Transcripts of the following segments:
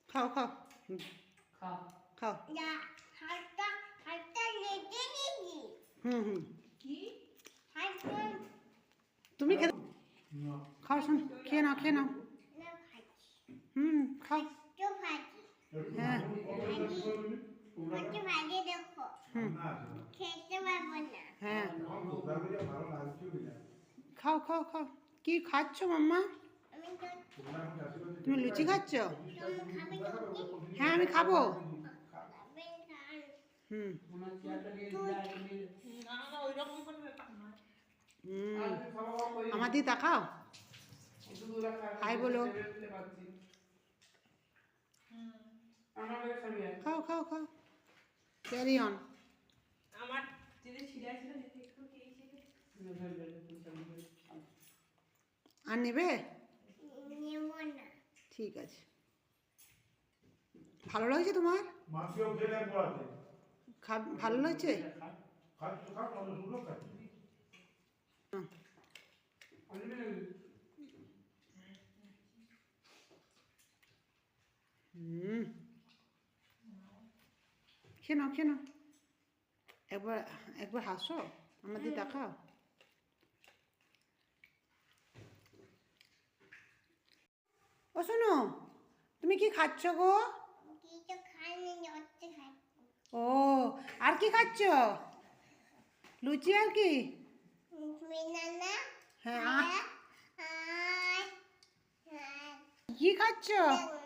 খাও খাও খাও। খাও। না, হাতটা হাতটা লেগে গেছি। হুম। কি? হাতটা তুমি খেতে খাও, শোন, খেয়ে নাও খেয়ে নাও। না ভাজি। খাও। তো ভাজি। হ্যাঁ। ভাজি। হচ্ছে ভাজি দেখো। হুম। খেতে পারবো না। হ্যাঁ, খাও খাও খাও। কি খাচ্ছ মাম্মা? আমি তো তুমি লুচি খাচ্ছ? তুমি খাবে লুচি? হ্যাঁ, আমি খাবো। খাবে খান। হুম আমার চেয়ারটা নিয়ে যায় নিয়ে। না না ওই রকম কোনো ব্যাপার নয়। হুম। আমি খাওয়া করি। আমার দিকে তাকাও। শুধু ওরা খায়। হাই বলো। টেবিলে পাচ্ছি। হুম। আমার কাছে খাবি আর। খাও খাও খাও। Carry on. আমার যেটা ছিঁড়া ছিল দেখে একটু খেয়েছি। আর নেবে? নেব না। ঠিক আছে। ভালো লাগছে তোমার? ভালো লাগছে? হুম। খেয়ে নাও খেয়ে নাও। একবার একবার হাসো, আমার দিকে তাকাও। ও শোনো, তুমি কি খাচ্ছ গো? কিছু খাইনি হচ্ছে খাই। ও, আর কি খাচ্ছ? লুচি আর কি? মিনানা হ্যাঁ, আর কি খাচ্ছ?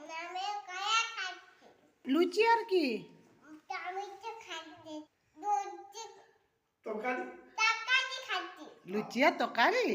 নামে কয়া খাচ্ছি। লুচি আর কি? টমেটো খাচ্ছি। দুধ তরকারি। তরকারি খাচ্ছি। লুচি আর তরকারি?